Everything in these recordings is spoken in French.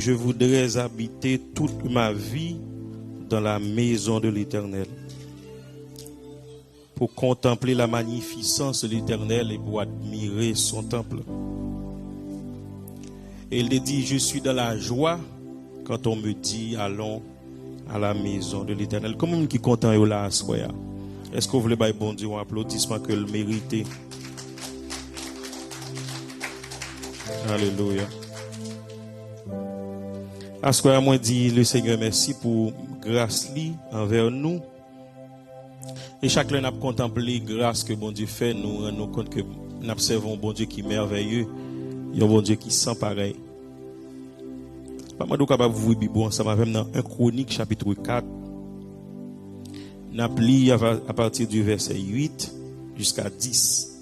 je voudrais habiter toute ma vie dans la maison de l'Éternel, pour contempler la magnificence de l'Éternel et pour admirer son temple. Et il dit, je suis dans la joie quand on me dit, allons à la maison de l'Éternel. Comme on qui est content là à soir. Est-ce que vous voulez bailler bon Dieu un applaudissement que le mérite? Alléluia. À soir, moi dit le Seigneur merci pour grâce li envers nous. Et chacun n'a contemplé grâce que bon Dieu fait, nous rendons compte que nous observons bon Dieu qui est merveilleux, et un bon Dieu qui sans pareil. Pas moi capable vous Bible ensemble avec dans 1 Chronique chapitre 4. N'a pli à partir du verset 8 jusqu'à 10.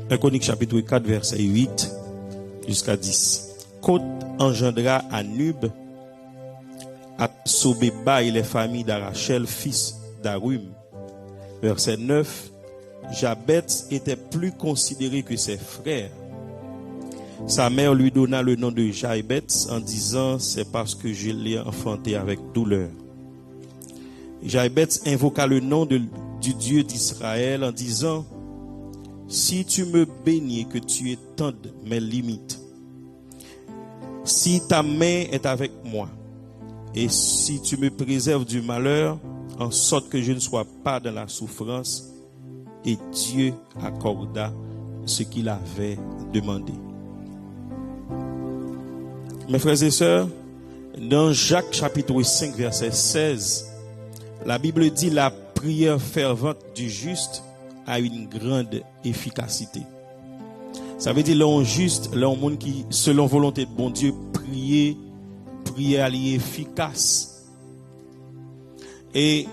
Un Chronique chapitre 4 verset 8 jusqu'à 10. Côte engendra Anub, à Sobeba et les familles d'Arachel, fils d'Arum. Verset 9. Jabet était plus considéré que ses frères. Sa mère lui donna le nom de Jaibet en disant, c'est parce que je l'ai enfanté avec douleur. Jaibet invoqua le nom du Dieu d'Israël en disant, si tu me bénis, que tu étendes mes limites, si ta main est avec moi, et si tu me préserves du malheur, en sorte que je ne sois pas dans la souffrance, et Dieu accorda ce qu'il avait demandé. Mes frères et sœurs, dans Jacques chapitre 5 verset 16, la Bible dit la prière fervente du juste a une grande efficacité. Ça veut dire l'homme juste, l'homme qui selon volonté de bon Dieu prière est efficace. Et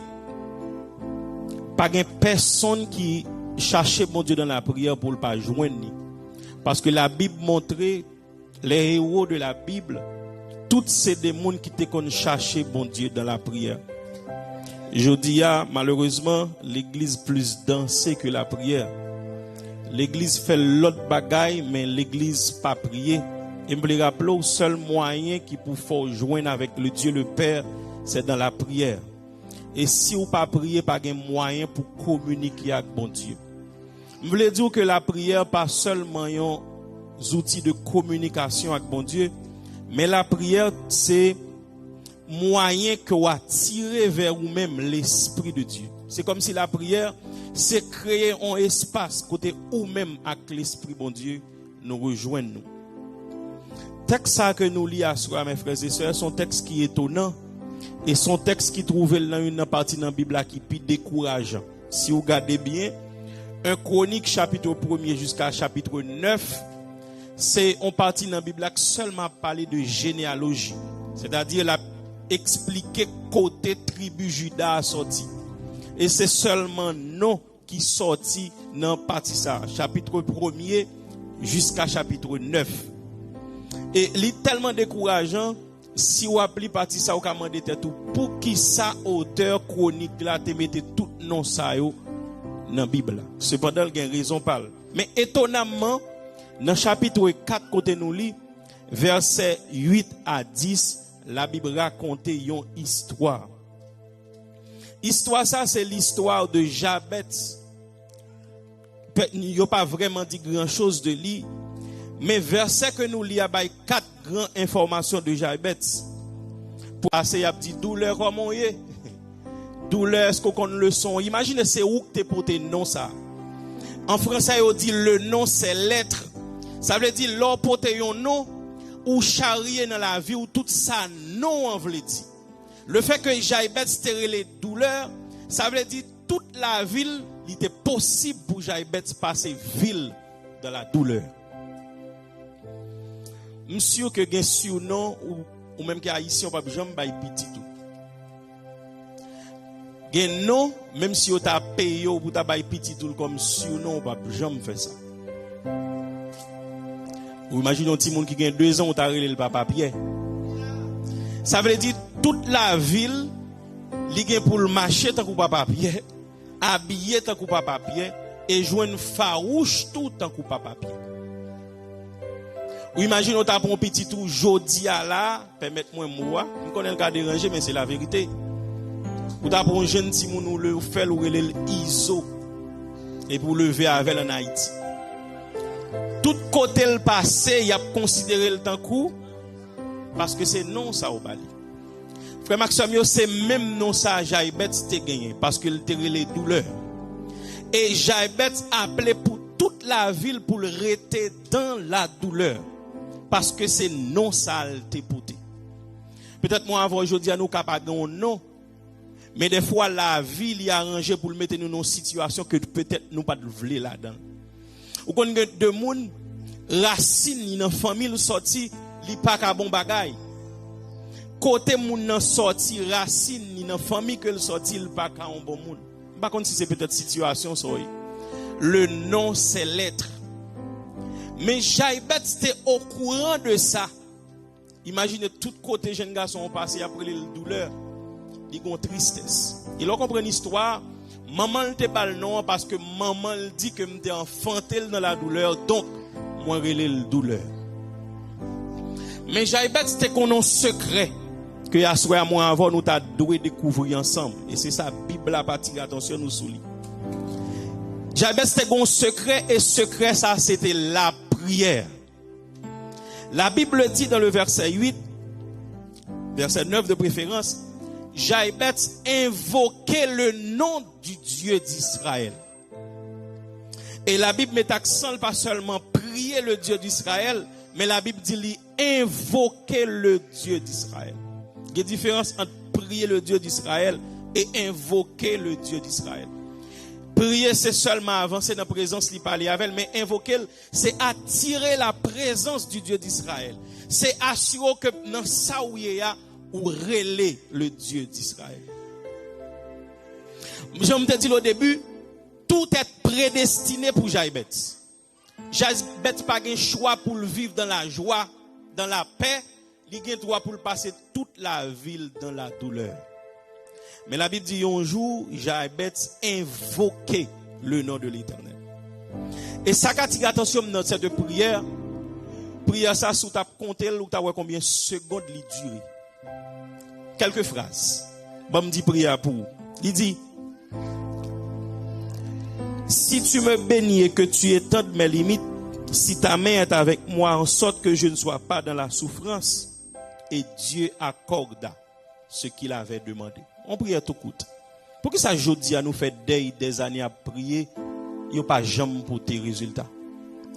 pas de personne qui cherchait bon Dieu dans la prière pour ne pas joindre. Parce que la Bible montrait les héros de la Bible, toutes ces démons qui étaient qu'on cherchait bon Dieu dans la prière. Je dis malheureusement, l'église plus dansée que la prière. L'église fait l'autre bagaille, mais l'église pas prier. Et me le rappeler, le seul moyen qui pour faire joindre avec le Dieu le Père, c'est dans la prière. Et si vous pas prier, pas de moyen pour communiquer avec bon Dieu. Je voulais dire que la prière pas seulement un outil de communication avec bon Dieu, mais la prière c'est moyen que vous attirez vers vous-même l'esprit de Dieu. C'est comme si la prière c'est créer un espace côté vous-même avec l'esprit bon Dieu nous rejoindre nous. Texte ça que nous lisons à soi mes frères et sœurs, son texte qui est étonnant. Et son texte qui trouve dans une partie dans la Bible qui est décourageant. Si vous regardez bien, un Chronique chapitre 1er jusqu'à chapitre 9, c'est une partie dans la Bible qui seulement parle de généalogie. C'est-à-dire la expliquer côté tribu Juda a sorti. Et c'est seulement nous qui sorti dans partie ça, chapitre 1er jusqu'à chapitre 9. Et c'est tellement décourageant. Si vous appelez partie ça, vous commandez tout pour qui ça auteur chronique là te mette tout non ça yo dans la Bible. Cependant, il y a une raison parle. Mais étonnamment, dans chapitre 4 côté nous lit verset 8 à 10, la Bible raconte une histoire. Histoire ça c'est l'histoire de Jabet. Il n'y a pas vraiment dit grand-chose de lui. Mais verset que nous lisons, il y a 4 grandes informations de Jabet. Pour passer, il y a dit douleur comme on est. Douleur, est-ce qu'on connaît le son? Imaginez, c'est où que tu porté non ça. En français, on dit le nom, c'est l'être. Ça veut dire, l'on porte un nom ou charrier dans la vie ou tout ça, non, on veut dire. Le fait que Jabet c'était les douleurs, ça veut dire toute la ville, il était possible pour Jabet passer ville dans la douleur. Monsieur que gen surnom ou même que haïtien pas jamais bay petit tout. Gen non même si on t'a payé ou t'a bay petit tout comme surnom pas jamais faire ça. Ou imaginez un petit monde qui gagne 2 ans ou t'a relé le papa Pierre. Ça veut dire toute la ville li gen pour le marcher tant que papa Pierre, habiller tant que papa Pierre et joindre farouche tout tant que papa Pierre. Ou imagine on t'a pour un petit tout jodi à là, permettez-moi moi, je connais le cas déranger mais c'est la vérité. Ou t'a pour un jeune petit moun ou le fait ou le ISO et pour lever avec en Haïti. Tout côté le passé, il a considéré le temps coup parce que c'est non ça au bali. Frère Maxime, c'est même non ça Jaibet t'es gagné parce que il tire les douleurs. Et Jaibet appelé pour toute la ville pour le rester dans la douleur parce que c'est non ça t'es pouté. Peut-être moi avant aujourd'hui à nous capable non. Mais des fois la vie il a arrangé pour le mettre nous dans une situation que peut-être nous pas vouloir là-dedans. Ou qu'on a deux moun racine dans famille sorti li pas ka bon bagay. Côté moun nan sorti racine dans famille que sorti il pas ka un bon moun. Pas contre si c'est peut-être situation ça. Le nom c'est l'être. Mais Jaibet était au courant de ça. Imaginez tout côté jeune garçon ont passé après les douleurs, ils ont tristesse. Ils ont compris l'histoire. Maman te bal non parce que maman dit que m'était enfanté dans la douleur, donc moi relé la douleur. Mais Jaibet c'était qu'on a un secret que à soir moi avant nous t'a doué découvrir ensemble et c'est ça Bible a partir attention nous souligne. Jaibet c'était un secret et secret ça c'était la prière. La Bible dit dans le verset 8 verset 9 de préférence, Jaibet invoquait le nom du Dieu d'Israël. Et la Bible met accent pas seulement prier le Dieu d'Israël, mais la Bible dit invoquer le Dieu d'Israël. Il y a une différence entre prier le Dieu d'Israël et invoquer le Dieu d'Israël. Prier, c'est seulement avancer dans la présence, lui parler avec elle, mais invoquer, c'est attirer la présence du Dieu d'Israël. C'est assurer que dans ça où il y a, ou relayer le Dieu d'Israël. Je me dit au début, tout est prédestiné pour Jaibet. Jaibet n'a pas de choix pour le vivre dans la joie, dans la paix. Il a le droit pour le passer toute la ville dans la douleur. Mais la Bible dit un jour, Jaibet invoquait le nom de l'Éternel. Et ça qui attention dans cette prière, ça sous ta compter ou ta voir combien de secondes il dure. Quelques phrases. Bon, me dit prière pour vous. Il dit, si tu me bénis et que tu étendes mes limites, si ta main est avec moi en sorte que je ne sois pas dans la souffrance, et Dieu accorda ce qu'il avait demandé. On prie tout coûte. Pour que ça jodi à nous fait des années à prier, il n'y a pas jamais pour tes résultats.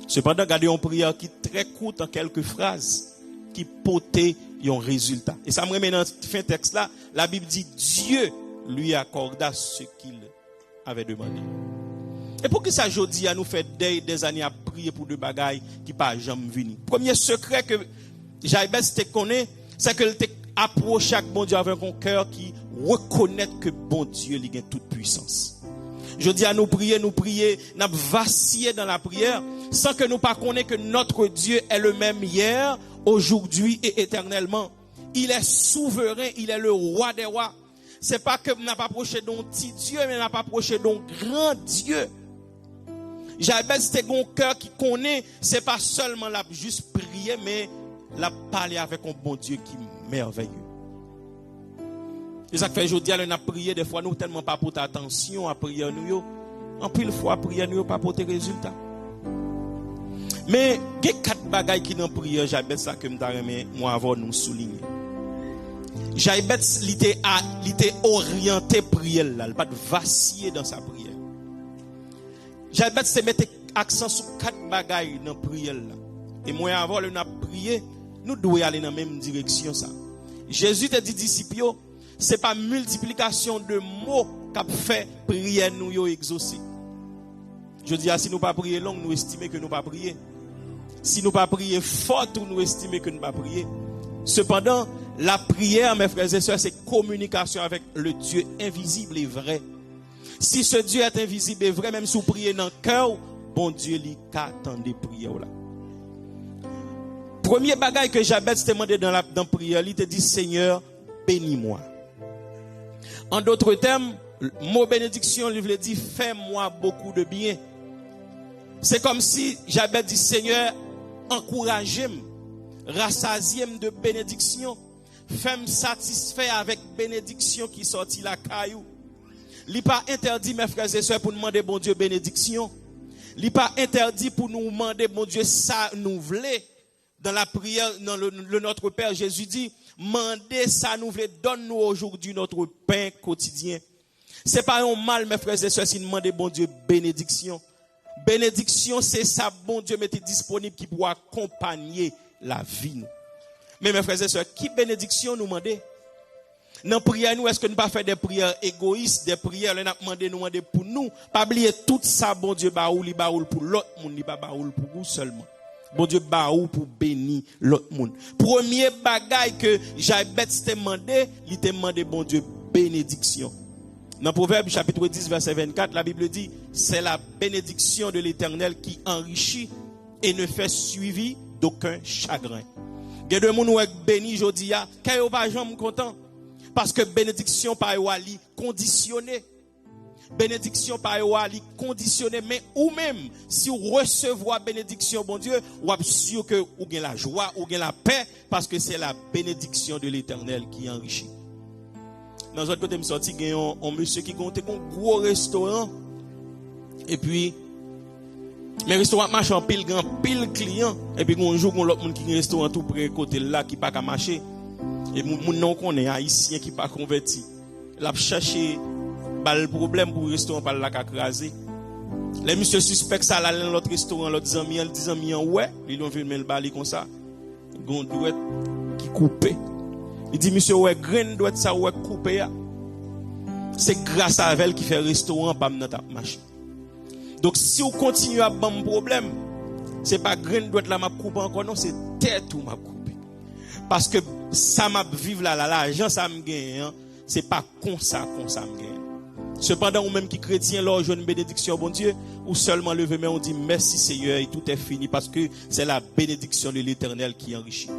Cependant, regardez une prière qui est très courte en quelques phrases, qui pote un résultat. Et ça me remet dans le fin texte là, la Bible dit Dieu lui accorda ce qu'il avait demandé. Et pour que ça jodi à nous fait des années à prier pour des bagailles qui pas jamais venir. Premier secret que Jaibet te connaît, c'est que te approche chaque bon Dieu avec un cœur qui reconnaît que bon Dieu lui a toute puissance. Je dis à nous prier, nous vaciller dans la prière sans que nous pas connaître que notre Dieu est le même hier, aujourd'hui et éternellement. Il est souverain, il est le roi des rois. C'est pas que n'a pas approché d'un petit Dieu, mais n'a pas approché d'un grand Dieu. Jaibet c'était un cœur qui connaît, c'est pas seulement la juste prier, mais la parler avec un bon Dieu qui est merveilleux. Et ça fait aujourd'hui, on a prié des fois, nous tellement pas porter attention à prier nous. En pile fois, prier nous pas porter résultat. Mais il y a 4 bagailles qui dans prière, Jaibet ça que moi avant nous souligner. Jaibet il était orienté prière là, il pas de vaciller dans sa prière. Jaibet se mettait accent sur 4 bagailles dans prière là. Et moi avant on a prié, nous devons aller dans la même direction ça. Jésus te dit disciples, c'est pas multiplication de mots qu'a fait prière nous yo exaucer. Je dis si nous pas prier long, nous estimer que nous pas prier. Si nous pas prier fort, nous estimer que nous pas prier. Cependant, la prière, mes frères et sœurs, c'est communication avec le Dieu invisible et vrai. Si ce Dieu est invisible et vrai, même si vous priez dans le cœur, bon Dieu lui qu'attend des prières là. Premier bagage que Jaibet te demandé dans la prière, il te dit Seigneur, bénis-moi. En d'autres termes, le mot bénédiction, il veut dire fais-moi beaucoup de bien. C'est comme si j'avais dit Seigneur, encouragez-moi, rassasiez-moi de bénédiction, fais-moi satisfait avec bénédiction qui sortit la caillou. Il n'est pas interdit, mes frères et sœurs, pour nous demander bon Dieu bénédiction. Il n'est pas interdit pour nous demander bon Dieu ça nous voulons. Dans la prière, dans le Notre Père, Jésus dit, mandez ça nous voulons, donne-nous aujourd'hui notre pain quotidien. C'est pas un mal, mes frères et sœurs, si nous demandons bon Dieu bénédiction. Bénédiction, c'est ça, bon Dieu mettez disponible qui pourra accompagner la vie. Mais mes frères et sœurs, qui bénédiction nous demandez? Dans la prière, nous, est-ce que nous pas faire des prières égoïstes, des prières, nous demander pour nous, pas oublier tout ça, bon Dieu, baoul pour l'autre monde, il pas baoul pour vous seulement. Bon Dieu, baoul pour bénir l'autre monde. Premier bagage que j'ai bête te demander, il te demandé, bon Dieu, bénédiction. Dans Proverbe chapitre 10, verset 24, la Bible dit, c'est la bénédiction de l'Éternel qui enrichit et ne fait suivi d'aucun chagrin. Il y a des gens qui sont bénis aujourd'hui, qui ne sont pas jamais contents. Parce que bénédiction par Wali conditionné. Bénédiction par Wali conditionné. Mais ou même, si vous recevez bénédiction, bon Dieu, vous êtes sûr que vous avez la joie, vous avez la paix, parce que c'est la bénédiction de l'Éternel qui enrichit. Dans un côté, je suis sorti, il y a un monsieur qui a un gros restaurant. Et puis, mais restaurant marche en pile, grand pile client. Et puis, un jour, il y a l'autre monde qui a un restaurant tout près côté là, qui n'a pas qu'à marcher. Et mon nom qu'on est haïtien qui pas converti. Il a cherché le problème pour le restaurant par la crasé. Les monsieur suspect ça là dans l'autre restaurant l'autre ami il dit ami ouais, ils ont vu le balai comme ça. Gondouette qui coupé. Il dit monsieur ouais grain doit ça ouais coupé. C'est grâce à elle qui fait restaurant pas dans ta marché. Donc si on continue à avoir un problème, c'est pas grain doit la m'a couper encore non, c'est tête ou m'a couper. Parce que ça m'a vivre là l'argent ça me gagne, c'est pas comme ça me gagne. Cependant ou même qui chrétien là jeune bénédiction bon Dieu ou seulement lever mais on dit merci Seigneur et tout est fini parce que c'est la bénédiction de l'Éternel qui enrichit.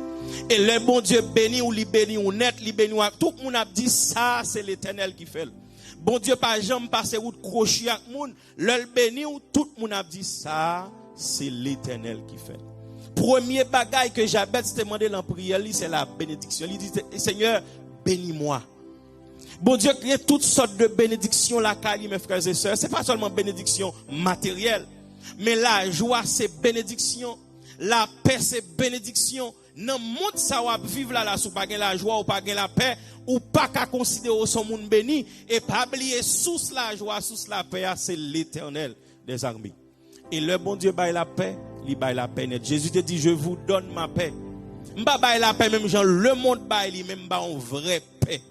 Et le bon Dieu béni ou li béni ou net li béni tout le monde a dit ça c'est l'Éternel qui fait. Bon Dieu pas jamais passer route crochet avec monde, le béni ou tout le monde a dit ça c'est l'Éternel qui fait. Premier bagage que j'avais demandé dans la prière, c'est la bénédiction. Il dit, Seigneur, bénis-moi. Bon Dieu, il y a toutes sortes de bénédictions là, mes frères et sœurs. C'est pas seulement bénédiction matérielle, mais la joie, c'est bénédiction. La paix, c'est bénédiction. Dans le monde, ça va vivre là, sous pas la joie ou pas la paix, ou pas qu'à considérer son monde béni, et pas oublier sous la joie, sous la paix, c'est l'Éternel des armées. Et le bon Dieu baille la paix, il baille la paix net. Jésus te dit, je vous donne ma paix. M'ba baille la paix, même Jean, le monde baille lui, même ba en vraie paix.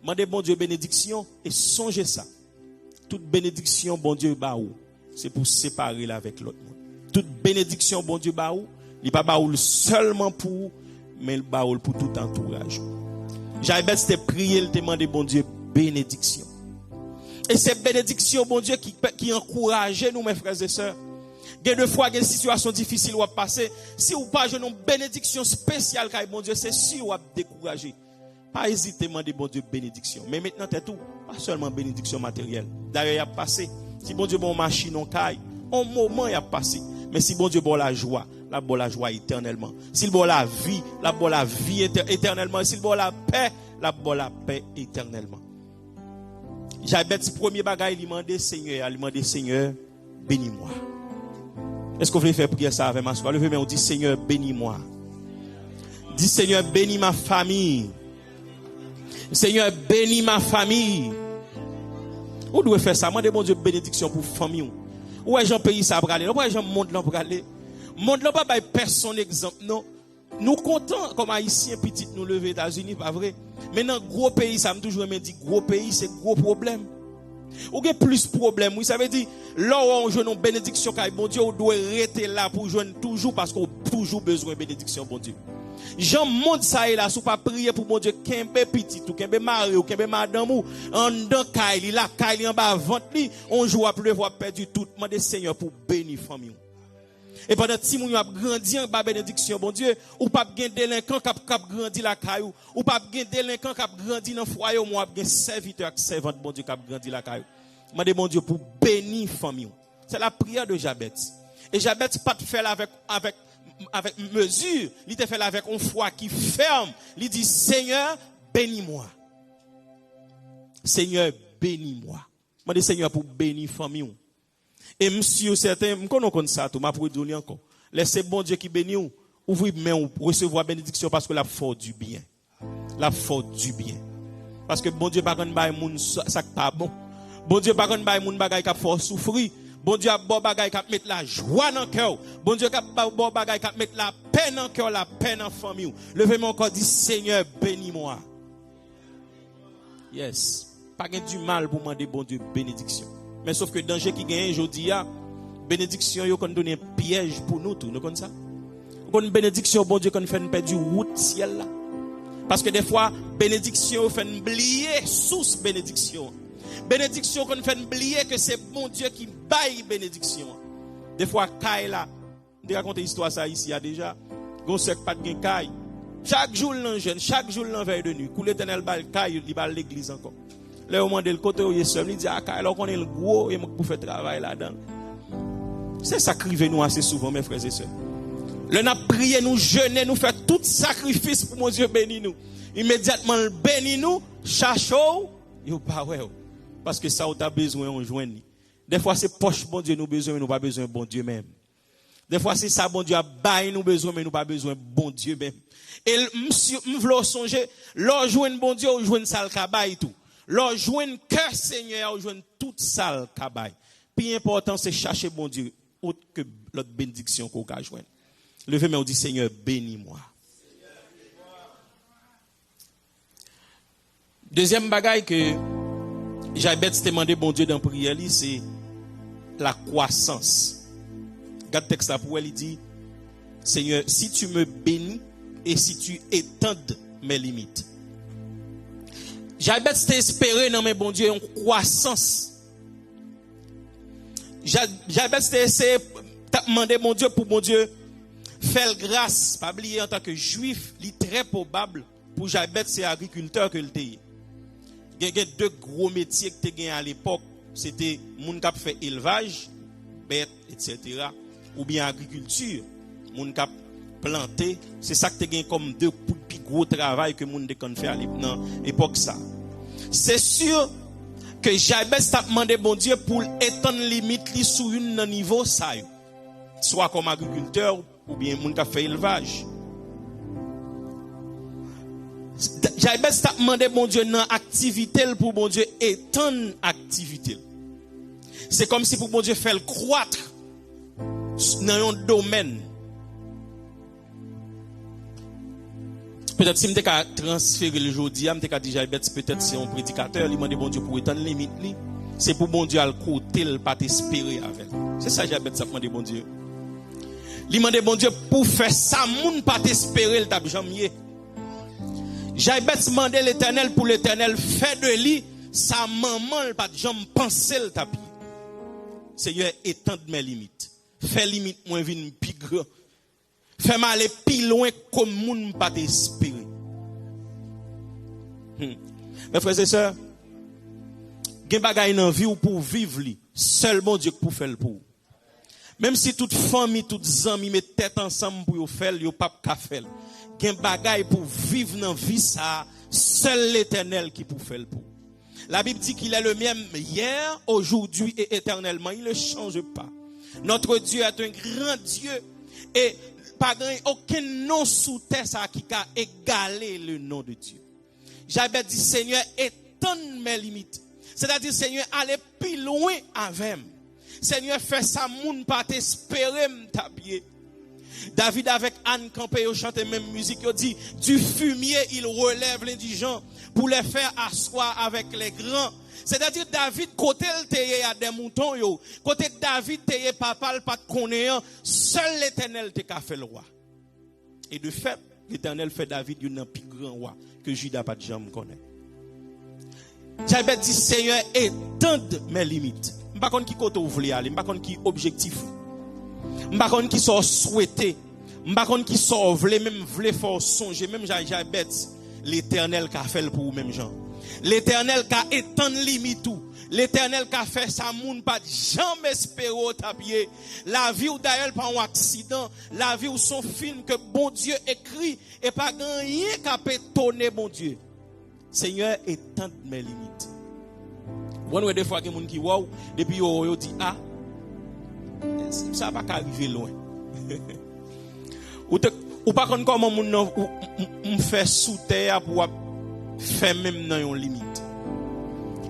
Mandez bon Dieu bénédiction, et songez ça. Toute bénédiction, bon Dieu baou, c'est pour séparer là avec l'autre monde. Toute bénédiction, bon Dieu baou, il pas baou seulement pour, mais il baou pour tout entourage. J'avais c'était prier, il demandait bon Dieu bénédiction. Et c'est bénédiction, bon Dieu, qui encourage nous, mes frères et sœurs. Il y a deux fois, il y a des situations difficiles où passer. Si vous pas une bénédiction spéciale, bon Dieu, c'est sûr vous décourager. Pas hésiter à demander bon Dieu bénédiction. Mais maintenant, c'est tout. Pas seulement bénédiction matérielle. D'ailleurs, il y a passé. Si bon Dieu bon machine, on caille. Un moment, il y a passé. Mais si bon Dieu bon la joie éternellement. S'il bon la vie éternellement. S'il bon la paix éternellement. J'avais ce premier bagage, il demandait Seigneur, bénis-moi. Est-ce que vous voulez faire prier ça avec ma soeur? Levez mais on dit Seigneur, bénis-moi. Dis Seigneur, bénis ma famille. Seigneur, bénis ma famille. Où doit faire ça? Demandez mon Dieu bénédiction pour famille. Où est-ce que pays ça pour aller? Où est-ce que monde là pour aller? Monde là pas personne exemple non. Nous comptons comme haïtiens petit nous lever aux États-Unis pas vrai. Mais dans gros pays ça me toujours me dit gros pays c'est gros problème. Ou gen plus problème, oui ça veut dire là on joue une bénédiction car bon Dieu on doit rester là pour joindre toujours parce qu'on a toujours besoin de bénédiction bon Dieu. Jean monde ça et là sous pas prier pour bon Dieu kembe petit ou kembe mari ou kembe madame ou en dans kaili la kaili en bas ventre li on joue à pleuvoir perdu tout demander Seigneur pour bénir famille. Et pendant que moun yo a grandi en bas bénédiction, bon Dieu, ou pas gen délinquant qui a grandi la caillou, ou pas gen délinquant qui a grandi dans foyer, ou moi gen serviteur ak servante, bon Dieu, qui a grandi la caillou. Mande bon Dieu pour bénir famille. C'est la prière de Jabez. Et Jabez pas de faire avec mesure, il te fait avec une foi qui ferme. Il dit Seigneur, bénis-moi. Seigneur, bénis-moi. Mande Seigneur pour bénir famille. Et monsieur certain, me connais ça tout, m'a pour donner encore. Laissez bon Dieu qui bénit ou ouvrez main ou recevoir bénédiction parce que la faute du bien. La faute du bien. Parce que bon Dieu pas kon bay moun ça pas bon. Bon Dieu pas kon bay moun bagay qui fort souffrir. Bon Dieu a bon bagay qui mettre la joie dans cœur. Bon Dieu a bon bagay qui mettre la paix dans cœur, la paix dans famille. Levez-moi encore dit Seigneur, bénis-moi. Yes. Pas du mal pour demander bon Dieu bénédiction. Mais sauf que le danger qui gagne aujourd'hui, bénédiction, il qu'on donne un piège pour nous tous. Nous comme ça. Une bénédiction, bon Dieu, qu'on fait une perdre du route ciel là. Parce que des fois, bénédiction, fait oublier source bénédiction. Bénédiction, qu'on fait oublier que c'est bon Dieu qui baille bénédiction. Des fois, Kaï là, je vais raconter l'histoire ça ici, il y a déjà. Gon sec pas de Kaï. Chaque jour, l'an jeune, chaque jour, l'an veille de nuit. Kou l'Éternel baille Kaï, il baille l'église encore. Là, au moment de le côté où il est seul, il dit, alors qu'on est le gros, et pour faire travail là-dedans. C'est ça qui arrive nous assez souvent, mes frères et sœurs. Le n'a prié, nous jeûner, nous faire tout sacrifice pour mon Dieu bénir nous. Immédiatement, le bénit nous, chachou, il pas ouais. Parce que ça, on a besoin, on joint. Des fois, c'est poche, bon Dieu, nous besoin, mais nous pas besoin, bon Dieu même. Des fois, c'est ça, bon Dieu, a bail, nous besoin, mais nous pas besoin, bon Dieu même. Et, m'v'lo songer, l'on joint, bon Dieu, on joint ça le cabaye tout. Leur joindre cœur Seigneur, ou joindre toute salle cabaye. Puis important c'est chercher bon Dieu autre que l'autre bénédiction qu'on a joindre. Levez-moi, on dit Seigneur, bénis-moi. Deuxième bagaille que Jabez t'a demandé bon Dieu dans prière, c'est la croissance. Regarde texte là pour elle, il dit Seigneur, si tu me bénis et si tu étendes mes limites. Jabez t'a espéré dans mes bon Dieu une croissance. Jabez t'a essayé t'a demandé mon Dieu pour mon Dieu faire grâce. Pas oublier en tant que juif, il est très probable pour Jabez c'est agriculteur que il était. Il y a deux gros métiers que tu gagné à l'époque, c'était moun k'ap fait élevage, bête etc. ou bien agriculture, moun k'ap planter, c'est ça que tu gagné comme deux plus gros travail que moun de kon fait à l'époque ça. C'est sûr que Jabez t'a demandé bon Dieu pour étendre limite li sous une niveau ça soit comme agriculteur ou bien moun k'ap fait élevage. Jabez t'a demandé bon Dieu dans activité pour bon Dieu étendre activité. C'est comme si pour bon Dieu faire croître dans un domaine. Peut-être si m'te ka transférer le jodi, m'te ka dit Jabez peut-être c'est un prédicateur, il demande bon Dieu pour étendre limite li. C'est pour bon Dieu al côté le pas t'espérer avec. C'est ça Jabez t'a demandé bon Dieu. Il demande bon Dieu pour faire ça moun pas t'espérer le t'a jamais. Jabez demandé l'Éternel pour l'Éternel fait de lui sa maman le pas jamais penser le tapis. Seigneur étende mes limites. Fais limite moins vinn plus grand. Fais m'aller plus loin comme moun pas espérer. Mes frères et sœurs, gen bagay nan vie ou pour vivre li, seul bon Dieu pour faire le pour. Même si toute famille, toute amis met tête ensemble pour yo faire, yo pas ka faire. Gen bagay pour vivre dans vie ça, seul l'Éternel qui peut faire le pour. La Bible dit qu'il est le même hier, aujourd'hui et éternellement, il ne change pas. Notre Dieu est un grand Dieu et pas aucun nom sous terre ça qui a égalé le nom de Dieu. J'avais dit Seigneur, étends mes limites. C'est-à-dire Seigneur, allez plus loin avec moi. Seigneur, fais ça moun pas t'espérer m'tapier. David avec Anne Campé yo chante même musique, yo dit du fumier il relève l'indigent pour les faire asseoir avec les grands. C'est-à-dire David côté le teye a des moutons yo, côté David teye papa le pas connaissant, seul l'Éternel te ka fait le roi. Et de fait, l'Éternel fait David un plus grand roi que Juda pas de jamais connaît. Jabez dit Seigneur étende mes limites. M'pa konn qui côté ou vle aller, m'pa konn qui objectif. M'pa konn qui sont souhaité, m'pa konn qui sont vle même vle fort songer, même Jabet, l'Éternel qu'a fait pour même gens. L'Éternel qu'a étend limite tout. L'Éternel qu'a fait ça moun pas jamais espérer au tapier. La vie ou d'ailleurs pas un accident, la vie ou son film que bon Dieu écrit et pas rien qu'a étonner bon Dieu. Seigneur étend mes limites. Bon des fois que moun qui wow depuis yo dit ah ça va pas arriver loin. Ou pas comment moun on fait sous terre pour faire même dans une limite.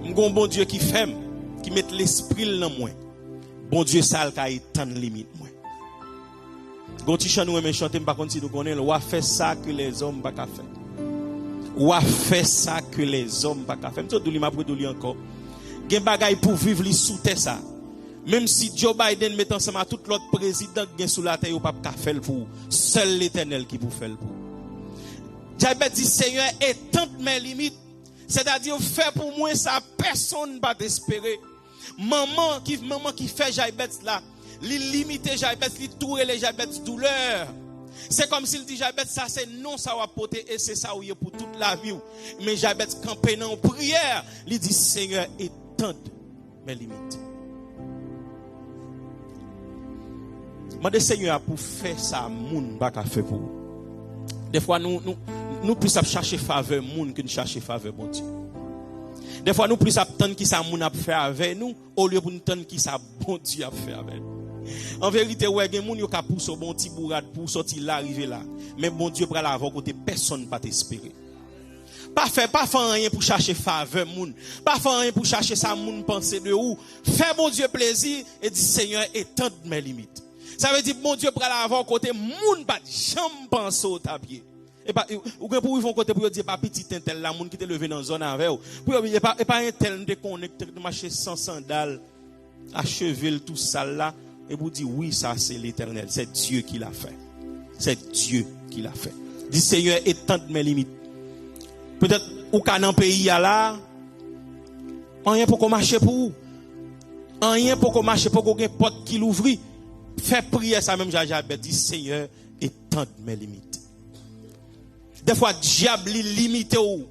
M'gon bon Dieu qui fait, qui met l'esprit dans moi. Bon Dieu ça qui étend limite moi. Gon ti chan nous aime chanter pas contre si nous connaît, ou a fait ça que les hommes pas faire. Ou a fait ça que les hommes pas faire. M'to douli m'a douli encore. Gen bagay pour vivre li sous terre ça. Même si Joe Biden met ensemble tout l'autre président gen sous la terre ou pas faire pour seul l'Éternel qui pour faire pour. Jabet dit Seigneur étend mes limites. C'est-à-dire fait pour moi ça personne pas espérer. Maman qui fait Jabet là, li limiter Jabet, li tourer les Jabet douleur. C'est comme s'il dit Jabet ça c'est non ça va porter et c'est ça ou pour toute la vie. Mais Jabet campé dans prière, il dit Seigneur étend mes limites. Mande Seigneur pour faire ça moun pas faire pour. Des fois nous plus à chercher faveur moun que nous chercher faveur bon Dieu. Des fois nous plus attendre qui ça moun a faire avec nous au lieu pour nous attendre qui ça bon Dieu a fait avec nous. En vérité ouais gen moun yo ka pousse bon petit bourrade pour sortir là arriver là. Mais bon Dieu pral avant côté personne pas t'espérer. Pas faire rien pour chercher faveur moun. Pas faire rien pour chercher ça moun penser de où. Fais bon Dieu plaisir et dit Seigneur étend mes limites. Ça veut dire mon Dieu pral avant côté moun pas jamais penser au tapier. Et pas ou pour ils vont côté pour dire pas petit tel la moun qui te levé dans zone avec pour pas un tel de connecter de marcher sans sandales achever tout ça là et vous dire oui ça c'est l'Éternel, c'est Dieu qui l'a fait. C'est Dieu qui l'a fait. Dis Seigneur étend mes limites. Peut-être ou ka dans pays là rien pour qu'on marcher pour vous. Rien pour qu'on marcher pour qu'on ait porte qui l'ouvrir. Fais prier ça même Jabet dit Seigneur étend mes limites. Des fois diable limité ou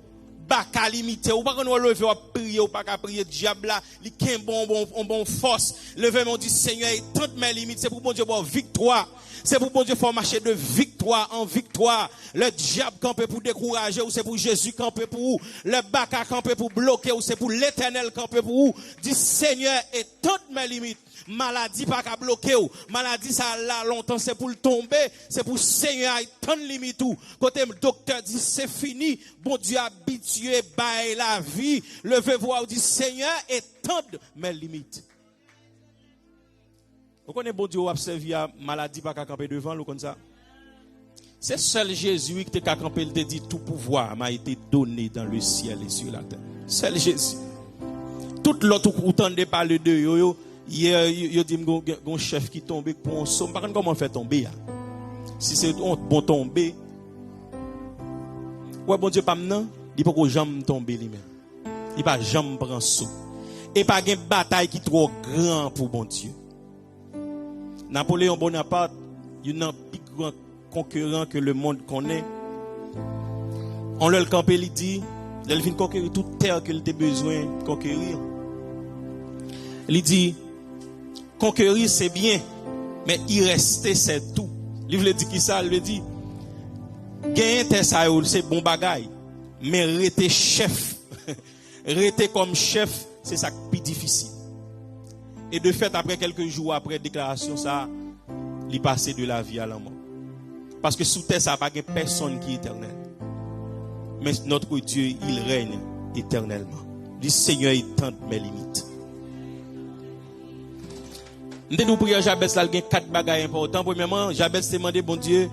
baka limité ou pas qu'on lever ou prier ou pas qu'à prier diable là il ken bon force lever mon dit Seigneur étend mes limites c'est pour bon Dieu pour victoire. C'est pour bon Dieu faut marcher de victoire en victoire. Le diable camper pour décourager ou c'est pour Jésus camper pour vous. Le baka camper pour bloquer ou c'est pour l'Éternel camper pour vous. Dit Seigneur étend mes limites. Maladie pas qu'à bloquer ou maladie ça là longtemps c'est pour le tomber c'est pour Seigneur étend limite tout côté docteur dit c'est fini bon Dieu habitué bail la vie levez-vous ou dit Seigneur étend mes limites. Vous connaissez bon Dieu observe a maladie pas qu'à camper devant comme ça. C'est seul Jésus qui t'a campé il te dit tout pouvoir m'a été donné dans le ciel et sur la terre. Seul Jésus. Tout l'autre ou tendez parler de yo hier yo dit gon chef qui tombe pour un somme pas comment faire tomber si c'est bon tomber ouais bon Dieu pas maintenant il pas que jamais tomber lui même il pas jamais prendre saut et pas gain bataille qui trop grand pour bon Dieu. Napoléon Bonaparte il un plus grand concurrent que le monde connaît on le campé il dit il vient conquérir toute terre qu'il a besoin de conquérir. Il dit conquérir c'est bien, mais y rester c'est tout. Il veut dire qui ça? Il veut dire gagner terre ça c'est bon bagaille, mais rester chef, rester comme chef, c'est ça qui est plus difficile. Et de fait après quelques jours après déclaration ça, il passé de la vie à la mort. Parce que sous terre ça pas personne qui est éternel. Mais notre Dieu, il règne éternellement. Le Seigneur étend mes limites. Nous prions Jabez là, il y a 4 bagages importants. Premièrement, Jabez demandé bon Dieu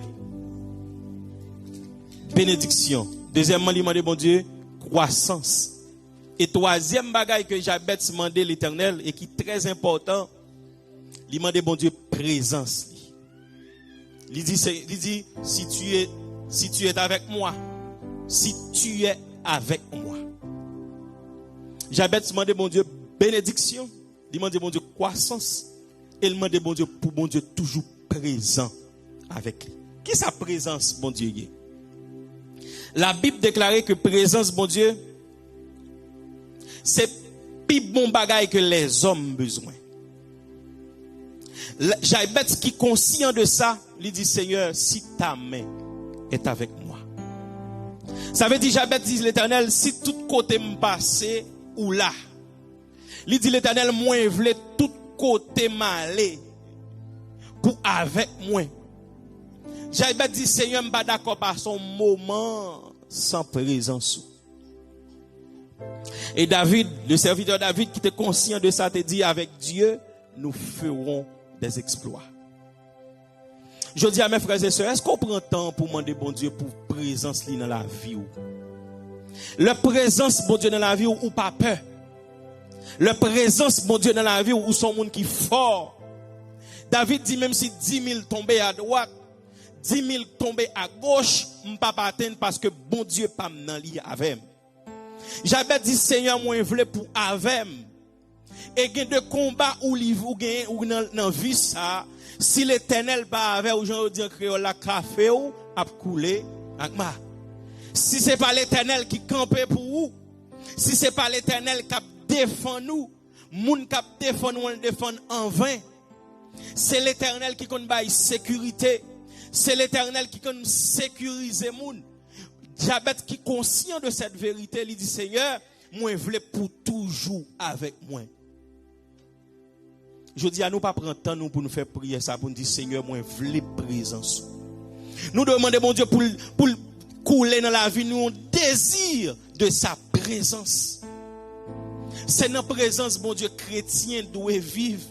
bénédiction. Deuxièmement, il demandé bon Dieu croissance. Et troisième bagage que Jabez demandé l'Éternel et qui est très important, il demandé bon Dieu présence. Il dit si tu es avec moi, si tu es avec moi. Jabez demandé bon Dieu bénédiction, il demandé bon Dieu croissance. Et il demande bon Dieu pour bon Dieu toujours présent avec lui. Qui sa présence, bon Dieu? La Bible déclarait que présence, bon Dieu, c'est plus bon bagage que les hommes besoin. Jaïbet qui est conscient de ça, lui dit Seigneur, si ta main est avec moi. Ça veut dire, Jaïbet dit l'Éternel, si tout côté me passe ou là. Il dit l'Éternel, moi je veux tout côté m'aller pour avec moi. Jaïbet dit Seigneur, je ne suis pas d'accord par son moment sans présence. Et David, le serviteur David qui était conscient de ça, te dit avec Dieu, nous ferons des exploits. Je dis à mes frères et sœurs, est-ce qu'on prend temps pour demander bon Dieu pour présence dans la vie ou? La présence bon Dieu dans la vie ou pas peur. La présence bon Dieu dans la vie ou son monde qui fort. David dit même si 10 000 tombaient à droite, 10 000 tombaient à gauche, m'pas pas atteindre parce que bon Dieu pas m'nan li avec. J'avais dit Seigneur moi vle pour avec. Et gain de combat ou livre ou gain ou dans vie ça, si l'Éternel pas avec ou gens dire créole la café ou a couler ak ma. Si c'est pas l'Éternel qui campe pour vous, si c'est pas l'Éternel qui défend nous, moun qui défend nous on défend en vain. C'est l'Éternel qui connaît bail sécurité. C'est l'Éternel qui connaît sécuriser moun. Jabet qui conscient de cette vérité, il dit Seigneur, moi je veux pour toujours avec moi. Je dis à nous pas prendre temps nous pour nous faire prier ça pour nous dire Seigneur, moi je veux présence. Nous demandons bon Dieu pour couler dans la vie nous un désir de sa présence. C'est dans la présence bon Dieu chrétien doit vivre.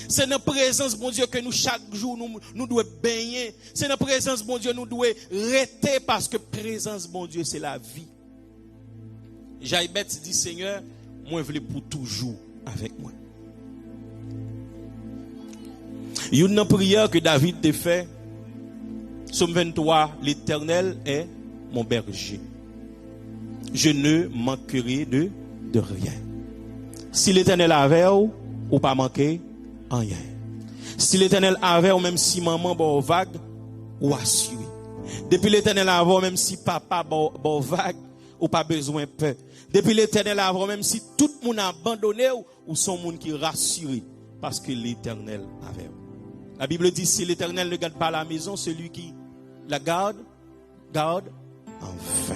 C'est dans la présence, bon Dieu, que nous, chaque jour, nous devons baigner. C'est dans la présence, bon Dieu, nous devons rester parce que présence, bon Dieu, c'est la vie. Jaïbet dit, Seigneur, moi, je veux pour toujours avec moi. Il y a une prière que David a fait. Somme 23, l'Éternel est mon berger. Je ne manquerai de rien. Si l'Éternel avait ou pas manqué, rien. Si l'Éternel avait, ou même si maman bon vague, ou assuré. Depuis l'Éternel avait, même si papa bon vague, ou pas besoin peur. Depuis l'Éternel avait, même si tout le monde a abandonné, ou son monde qui rassuré, parce que l'Éternel avait. La Bible dit, si l'Éternel ne garde pas la maison, celui qui la garde en vain.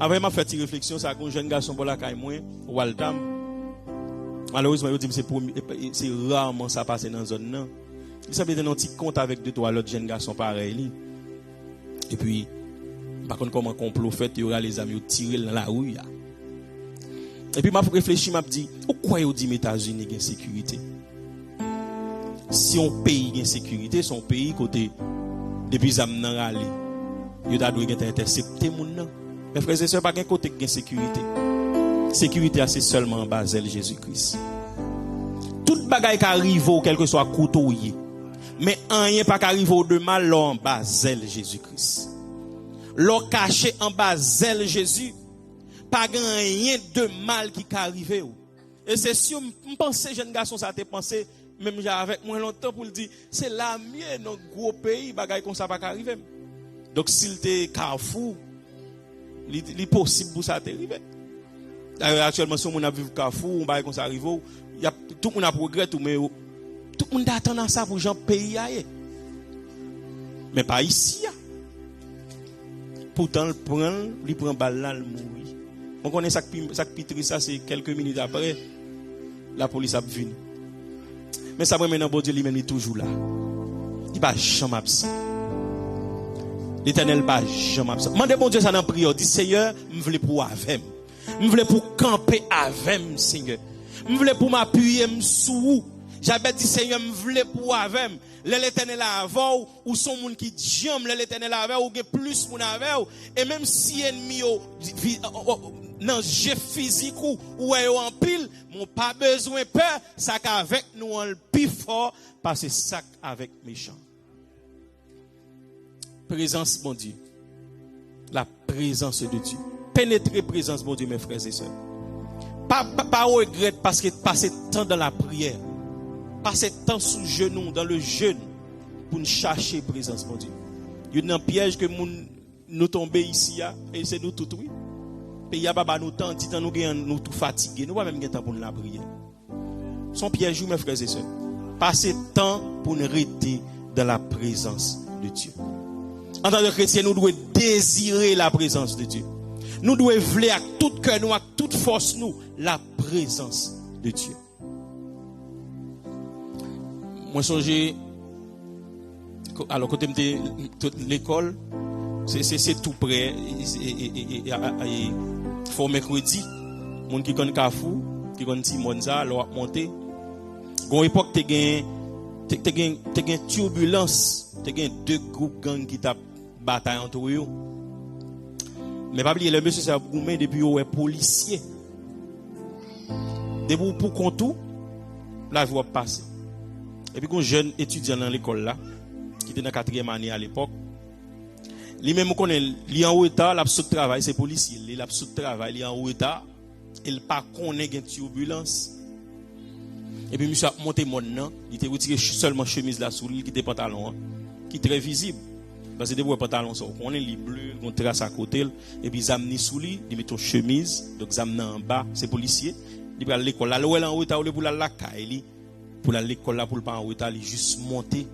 Avant m'a fait une réflexion, ça un jeune garçon pour la caille moi, Waldam. Malheureusement, je dis c'est rarement ça passe dans la zone là. Il semble être un petit compte avec 2-3 autres jeunes garçons pareils. Et puis, par contre, comment complot fait, il y aura les amis tirés dans la rue. Et puis, m'a réfléchi, m'a dit, pourquoi vous dit les États-Unis ont sécurité? Si on pays a sécurité, son pays côté depuis Zamnan rale, il doit intercepter mon nom. Mes frères et sœurs, pas qu'un côté de sécurité. Sécurité, c'est seulement en bas de Jésus-Christ. Toute bagaille qui arrive, quel que soit couteau, mais rien pas qui arrive de mal, là en bas de Jésus-Christ. Là caché en bas de Jésus, pas rien de mal qui arrive. Et c'est sûr, je pense que jeune garçon, ça te pensé, même avec moi longtemps pour le dire, c'est la mienne, notre gros pays, bagaille comme ça pas arriver. Donc s'il te Carrefour, il est possible pour ça t'arriver. Actuellement, si on a vu Carrefour, on va comme ça arrive, tout le monde a progrès, mais tout le monde attend dans ça pour gens pays ailleurs. Mais pas ici. Pourtant, il prend balle là, il mourit. On connaît ça qui ça, c'est quelques minutes après, la police a venu. Mais ça, maintenant, bon Dieu lui-même est toujours là. Il va jamais absent. L'Éternel va jamais absent. Mandez bon Dieu ça dans la prière. Dis Seigneur, je veux pour avec. Je veux pour camper avec, Seigneur. Je veux pour m'appuyer sous. J'avais dit Seigneur, je veux pour avec. L'Éternel avant ou son monde qui jambe l'Éternel avant ou plus mon avec. Et même si ennemi dans jeu physique ou en pile, mon pas besoin peur, ça qu'avec nous on le plus fort parce que ça avec méchant. Présence mon Dieu. La présence de Dieu. Pénétrer présence mon Dieu mes frères et sœurs. Pas regret parce que passer temps dans la prière. passer temps sous genou, dans le jeûne, pour nous chercher la présence de Dieu. Il y a un piège que nous tombons ici, et c'est nous tout, oui. Et il y a pas nous temps, nous tout fatigués, nous pas même temps pour nous la prière. Son piège, mes frères et sœurs. Passer temps pour nous rester dans la présence de Dieu. En tant que chrétien, nous devons désirer la présence de Dieu. Nous devons vouloir avec tout cœur, nous, avec toute force, nous, la présence de Dieu. Moi, j'ai alors quand j'étais l'école, c'est tout près. Faut mercredi, monde qui connaît Carrefour, qui connaît Timonza, alors monter. Gon époque t'es gain turbulence, t'es gain deux groupes gang qui t'a bataille entre eux. Mais pas oublier le monsieur c'est goumé depuis ouais policier. Depuis pour contour, la voie passer. Et puis un jeune étudiant dans l'école là, qui était dans 4e année à l'époque, lui même connaît, il en retard, l'absolu travail, c'est policier, il l'absolu travail, il en retard, il pas connaît une turbulence. Et puis monsieur a monté mon nom, il était retiré seulement chemise là sous lui qui était pantalon qui est très visible. Parce que des pantalons ça, on est les bleu, on trace à côté et puis zamni sous lui, il met ton chemise, donc zamni en bas, c'est policier. Il va à l'école là, où elle en retard pour la caille, pour l'école là pour le pas en retard, il juste monter.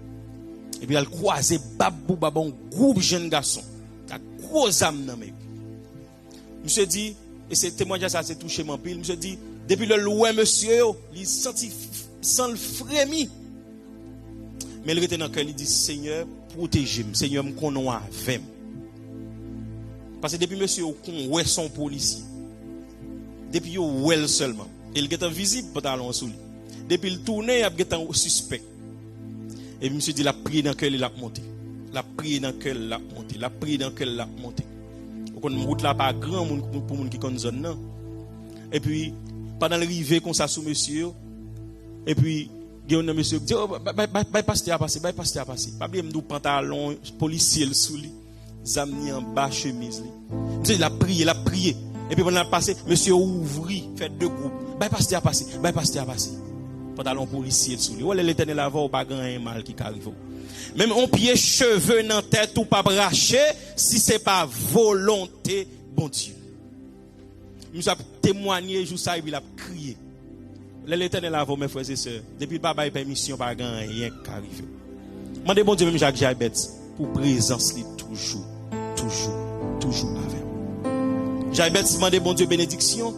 Et puis elle croise babou babon groupe jeune garçon. Ta gros âme nan mec. Monsieur dit et c'est témoignage ça c'est touché mon pile, monsieur dit depuis le loin monsieur, il senti sans le frémi. Mais il était dans cœur, il dit Seigneur, protégez-moi, Seigneur me connaît avec. Parce que depuis monsieur on ouais son policier. Depuis yo well seulement. Il est invisible pantalon sous lui. Depuis le tourner, il est un suspect. Et monsieur dit la prière dans quelle il a monté. La prière dans quelle il a monté. La prière dans quelle il a monté. On ne route là pas grand monde pour monde qui connaît zone non. Et puis pendant l'arrivée comme ça sous monsieur et puis il y a un monsieur qui dit bye pasteur à passer, bye pasteur à passer. Pas oublier nous pantalon policier sous lui, zamni en bas chemise lui. Monsieur il a prié. Et puis pendant passé monsieur ouvrit fait deux groupes. Bye pasteur à passer, bye pasteur à passer. Pantalon policier sous lui. Voilà l'Éternel avant ou pas grand mal qui arrive. Même on pied cheveux dans tête ou pas braché si c'est pas volonté bon Dieu. Nous a témoigné jour ça il a crié. L'Éternel avant mes frères et sœurs depuis pas bail permission pas grand rien qui arrive. Mandez bon Dieu même Jacques Jaibet pour présence li toujours avec. Jaibet demandez bon Dieu bénédiction.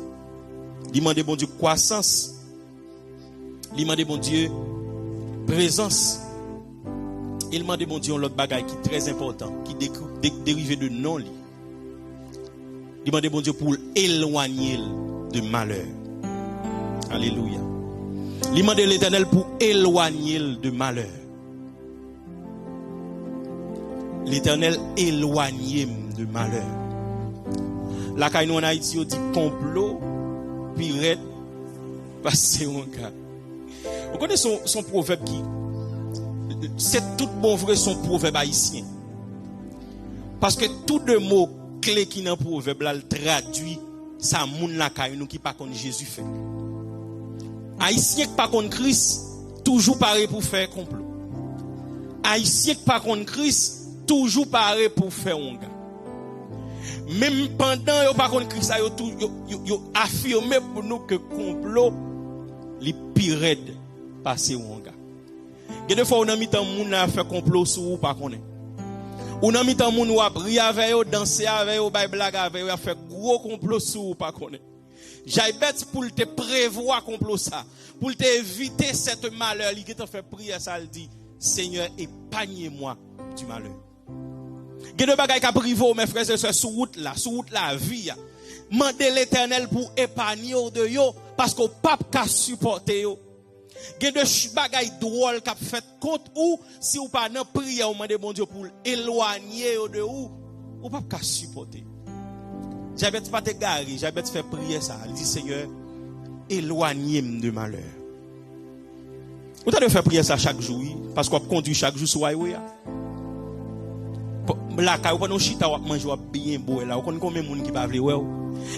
Demandez bon Dieu croissance. Il demande mon Dieu présence. Il demande mon Dieu l'autre bagaille qui est très important, qui dérive de non li. Il demande mon Dieu pour éloigner de malheur. Alléluia. Il demande l'Éternel pour éloigner de malheur. L'Éternel éloigne de malheur. La caille en Haïti on dit complot, pirate, passer un cas. Vous connaissez son proverbe qui c'est tout bon vrai son proverbe haïtien. Parce que tous deux mots clés qui dans proverbe là traduit ça moun la caille nous qui pas contre Jésus fait. Haïtien qui pas contre Christ toujours paré pour faire complot. Haïtien qui pas contre Christ toujours paré pour faire un gars. Même pendant yo pas contre Christ yo affirmé pour nous que complot les pires passer ou en gars. Il y a des fois on a mis tant moun a fait complot sur ou pas connaît. On a mis tant moun ou a prier avec eux, danser avec eux, bail blague avec eux, a fait gros complot sur ou pas connaît. Jaibet pour te prévoir complot ça, pour te éviter cette malheur, il te fait prier ça, il dit Seigneur épargne-moi du malheur. Il y a des bagages qui privé mes frères et sœurs sur route la vie. Mandez l'Éternel pour épargner de yo parce que pape ka supporter yo. Gen de bagay drôle qu'a fait contre ou si ou pas nan prière ou mandé bon Dieu pour éloigner de ou pas ka supporter. J'avais pas te garer, j'avais fait prier ça, il dit Seigneur éloignez-moi de malheur. Vous devez faire prier ça chaque jour parce qu'on conduit chaque jour sur highway. la ka ou pas non chita ou manger bien beau là, ou connait combien monde qui pas vle ouais.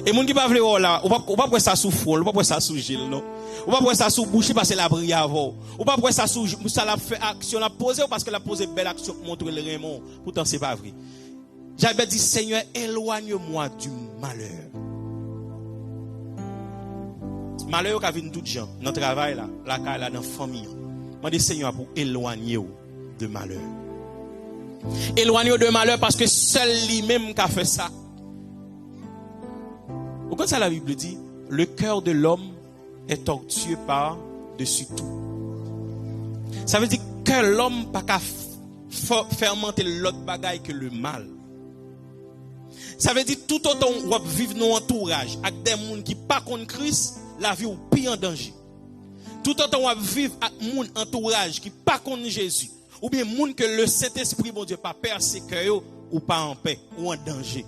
Et monde qui pas vle ouais là, ou pas prendre ça sous front, ou pas prendre ça sous gel non. Ou pas prendre ça sous bouche parce que la brille avant. Ou pas prendre ça sous ça la fait action la poser parce que la poser belle action pour montrer le Raymond. Pourtant c'est pas vrai. J'avais dit Seigneur, éloigne-moi du malheur. Malheur qu'a vinn tout gens dans travail là, la caille là dans famille. Moi dis Seigneur pour éloigner de malheur. Éloigner de malheur parce que seul lui-même qui a fait ça. Vous comprenez ça la Bible dit, le cœur de l'homme est tortueux par dessus tout. Ça veut dire que l'homme pas qu'à fermenter l'autre bagaille que le mal. Ça veut dire tout autant on vivre nos entourage avec des gens qui pas contre Christ, la vie ou pire en danger. Tout autant on vivre avec mon entourage qui pas contre Jésus, ou bien moun que le Saint-Esprit bon Dieu pas persécuté ou pas en paix ou en danger.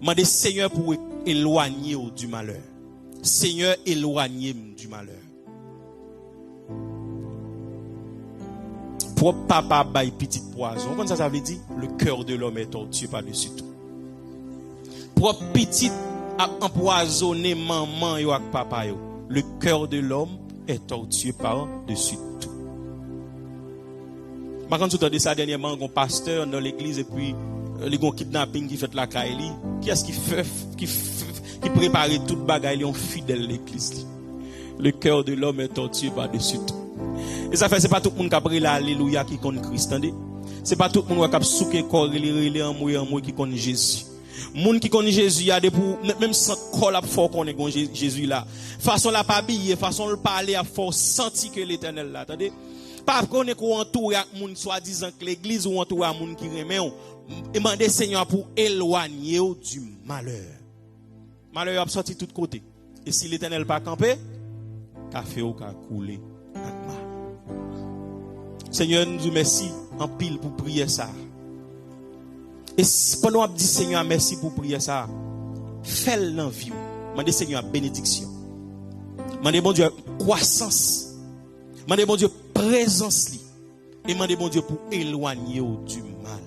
Mandez Seigneur pour éloigner du malheur. Seigneur, éloignez-moi du malheur. Pour papa bail petit poison. Comme ça veut dire le cœur de l'homme est tortueux par-dessus tout. Pour petit empoisonné maman yo ak papa yo. Le cœur de l'homme est tortueux par-dessus tout. Par contre, tout à ça dernièrement, un pasteur dans l'église et puis les gens kidnapping qui fait la caille. Qui est-ce qui prépare toute bagaille, ils ont fidèle l'église. Le cœur de l'homme est tortueux par-dessus tout. Et ça fait c'est pas tout le monde qui a pris l'alléluia qui connaît Christ, entendez? C'est pas tout le monde qui a souké corps relé en moi qui connaît Jésus. Moun qui connaît Jésus y a des pour même sans corps la fort connaît Jésus là. Façon la pas habiller, façon le parler à fort senti que l'Éternel là, attendez? Pas connaît qu'on entoure moun soi-disant que l'église ou entoure moun qui remet on. Demander Seigneur pour éloigner du malheur. Malheur a sorti de tous côtés. Et si l'Éternel pas campé, café ou ka couler. Seigneur, nous vous merci en pile pour prier ça. Et pendant qu'on dit Seigneur, merci pour prier ça, fais-le dans la vie. Demandez Seigneur bénédiction. Demandez bon Dieu croissance. Demandez bon Dieu présence. Et demandez bon Dieu pour éloigner du mal.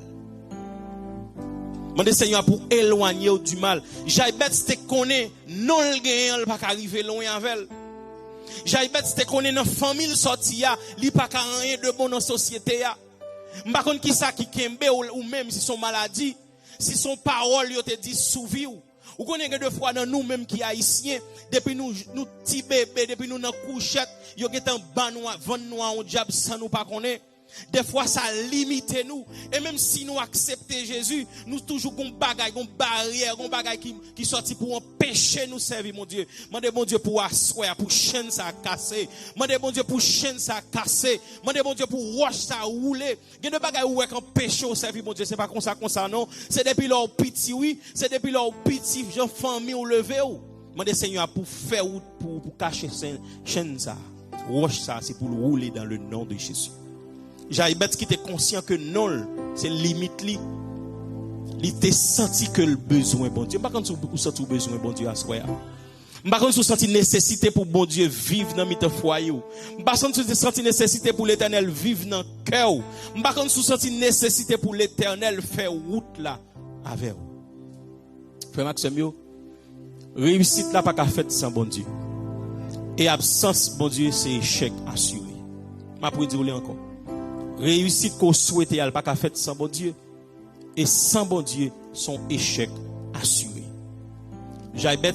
Demandez Seigneur pour éloigner du mal. J'aibet c'était connaît non le gagnant pas arriver loin avec. J'aibet c'était connaît dans famille sorti ya, li pas rien de bon dans société ya. M'pa konn qui ça qui kembe ou même si son maladie, si son parole yo te dit souvi ou connaît que deux fois dans nous même qui haïtiens depuis nous petit bébé depuis nous dans couchette, yo get en ban nous vendre nous en diable sans nous pas connaît. Des fois ça limite nous et même si nous acceptons Jésus, nous toujours gon bagaille, gon barrière, gon bagaille qui sorti pour empêcher nous servir mon Dieu. Mandez bon Dieu pour asseoir, pour chaîne ça casser. Mandez bon Dieu pour chaîne ça casser. Mandez bon Dieu pour roche ça rouler. Il y a des bagailles où empêcher au servir mon Dieu, c'est pas comme ça non. C'est depuis leur petit oui, c'est depuis leur petit jeune famille ou lever ou. Mandez Seigneur pour faire pour cacher chaîne ça. Roche ça c'est pour rouler dans le nom de Jésus. Jaïbet qui était conscient que non, c'est limite li. Il était senti que le besoin bon Dieu. Pas quand vous senti le besoin bon Dieu à soi. Pas quand vous senti nécessité pour bon Dieu vivre dans votre foyer. Pas quand vous senti nécessité pour l'Éternel vivre dans cœur. Pas quand vous senti nécessité pour l'Éternel faire route là avec vous. Frère Maxime, réussite là pas qu'à faire sans bon Dieu. Et absence bon Dieu c'est échec assuré. M'a pour dire encore. Réussite qu'on souhaite, elle pas qu'à faire sans bon Dieu. Et sans bon Dieu, son échec assuré. Jaïbet,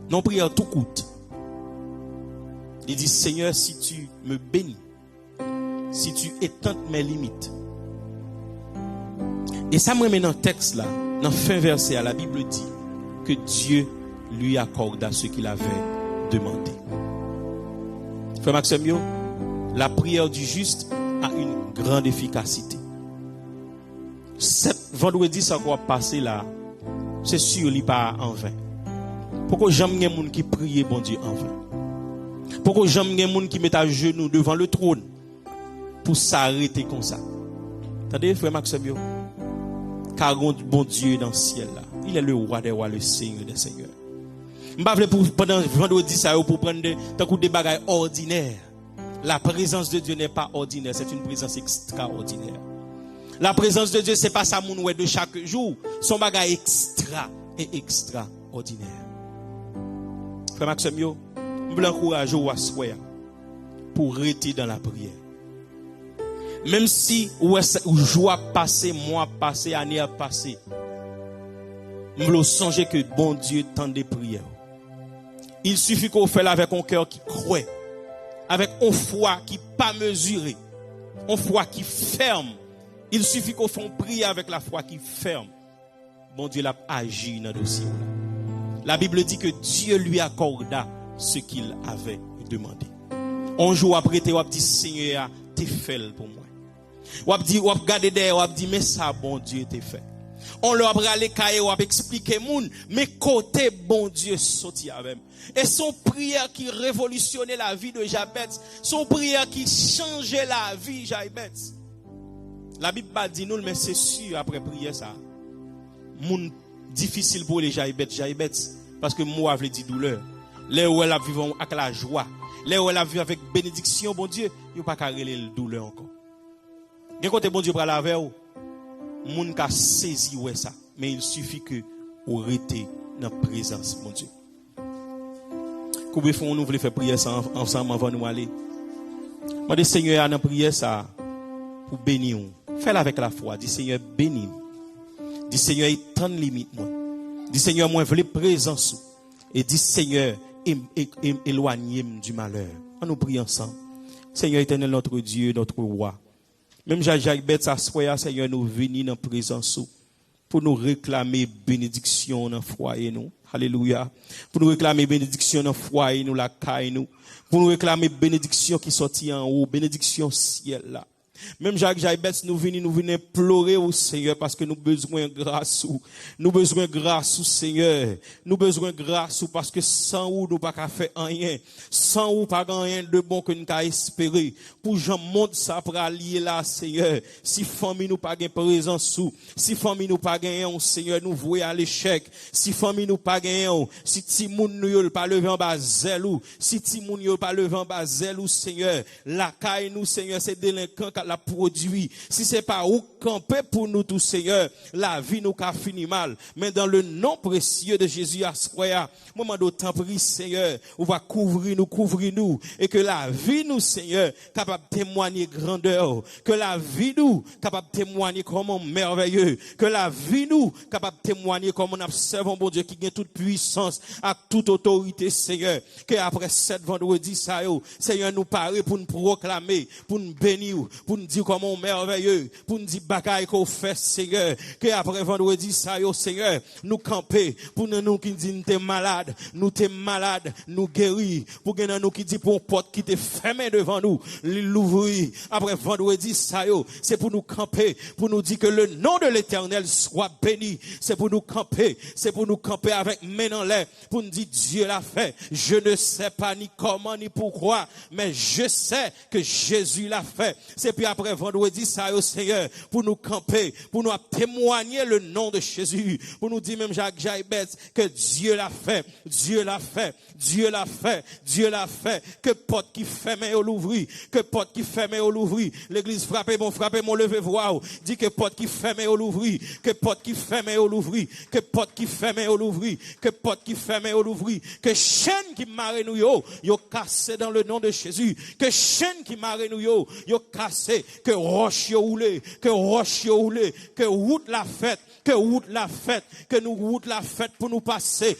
non prière tout coûte. Il dit, Seigneur, si tu me bénis, si tu étends mes limites. Et ça me remet dans le texte là, dans le fin verset, à la Bible dit que Dieu lui accorda ce qu'il avait demandé. Frère Maxime, la prière du juste a une grande efficacité. Cet vendredi, ça va passer là, c'est sûr, il pas en vain. Pourquoi j'aime les gens qui prient, bon Dieu, en vain? Pourquoi j'aime les gens qui mettent à genoux devant le trône pour s'arrêter comme ça? Attendez, frère Maxime, car bon Dieu dans le ciel là, il est le roi des rois, le Seigneur des seigneurs. Je ne vais pas pendant vendredi, ça pour prendre des bagages ordinaires. La présence de Dieu n'est pas ordinaire, c'est une présence extraordinaire. La présence de Dieu, c'est pas ça mon de chaque jour. Son bagage extra et extraordinaire. Frère Maxime, yo, je vous encourage à soir pour rester dans la prière. Même si jour passé, mois passé, année passé, je veux songer que bon Dieu tend des prières. Il suffit qu'on fasse avec un cœur qui croit, avec une foi qui pas mesurée, une foi qui ferme. Il suffit qu'on fasse une prière avec la foi qui ferme. Bon Dieu l'a agi dans le dossier. La Bible dit que Dieu lui accorda ce qu'il avait demandé. Un jour après, tu as dit, Seigneur, t'es fait pour moi. Ou a dit, ou a regardé derrière, ou a dit, mais ça, bon Dieu, t'es fait. On leur a les cahiers, ou a expliqué moun, mais côté bon Dieu sorti avec. Et son prière qui révolutionnait la vie de Jabez, son prière qui changeait la vie de Jabez. La Bible pas dit nous, mais c'est sûr après prière ça. Moun difficile pour les Jabez, parce que moi veut dire douleur. Là où elle a vécu avec la joie, là où elle a vécu avec bénédiction, bon Dieu, il pas carrer le douleur encore. Gen côté bon Dieu pour la veille, moun ka saisi ouais ça, mais il suffit que ou rester dans présence bon Dieu. Combien fois nous voulons faire prière ça ensemble avant nous aller. Moi dis Seigneur dans prière ça pour bénir. Fais-le avec la foi. Dis Seigneur bénis. Dis Seigneur étends limite moi. Dis Seigneur moi veux présence. Et dis Seigneur éloignez-moi du malheur. On nous prie ensemble. Seigneur éternel notre Dieu, notre roi. Même Jacques s'assoit, Seigneur, nous venons dans la présence pour nous réclamer bénédiction dans le foyer nous. Alléluia. Pour nous réclamer bénédiction dans le foyer nous, la caille nous. Pour nous réclamer bénédiction qui sortit en haut, bénédiction ciel là. Même Jacques Jaibet, nous venons implorer au Seigneur parce que nous besoin de grâce. Nous besoin de grâce au Seigneur. Nous besoin de grâce parce que sans ou nous pas qu'à faire rien. Sans ou pas rien de bon que nous qu'à espérer. Pour Jean monde ça pour allier là, Seigneur. Si famille nous pas gain présence sous. Si famille nous pas gain, Seigneur, nous voyons à l'échec. Si famille nous pas gain, si Timoun nous pas lever en bas zèlou. Si Timoun nous pas lever en bas zèlou, Seigneur. La caille nous, Seigneur, c'est délinquant la produit. Si c'est pas où camper pour nous tous, Seigneur, la vie nous a fini mal. Mais dans le nom précieux de Jésus à ce moment d'autant prie, Seigneur, on va couvrir nous, et que la vie nous, Seigneur, capable de témoigner grandeur, que la vie nous, capable de témoigner comment merveilleux, que la vie nous, capable de témoigner comme on observe un bon Dieu qui a toute puissance, à toute autorité, Seigneur, que après 7 vendredis, ça, Seigneur, nous paraît pour nous proclamer, pour nous bénir, pour nous dire comment merveilleux, pour nous dire bagaille qu'on fait, Seigneur, que après vendredi, ça, Seigneur, nous camper, pour nous qui disent nous t'es malade, nous guérir, pour nous qui dit pour une porte qui t'est fermée devant nous, l'ouvrir, après vendredi, ça, c'est pour nous camper, pour nous dire que le nom de l'Éternel soit béni, c'est pour nous camper avec main en l'air, pour nous dire Dieu l'a fait, je ne sais pas ni comment ni pourquoi, mais je sais que Jésus l'a fait, c'est puis après vendredi, ça, Seigneur, pour nous camper, pour nous témoigner le nom de Jésus, pour nous dire même Jacques Jaibet que Dieu l'a fait, Dieu l'a fait, Dieu l'a fait, Dieu l'a fait, que porte qui fermait au l'ouvrir, que porte qui fermait au l'ouvrir, l'église frappez mon levez voix, dit que porte qui fermait au l'ouvrir, que porte qui fermait au l'ouvrir, que porte qui fermait au l'ouvrir, que porte qui fermait au l'ouvrir, que chaîne qui marre nous yo cassé dans le nom de Jésus, que chaîne qui marre nous yo cassé, que roche yo roulé, que roche yo roulé, que route la fête, que nous route la fête pour nous passer.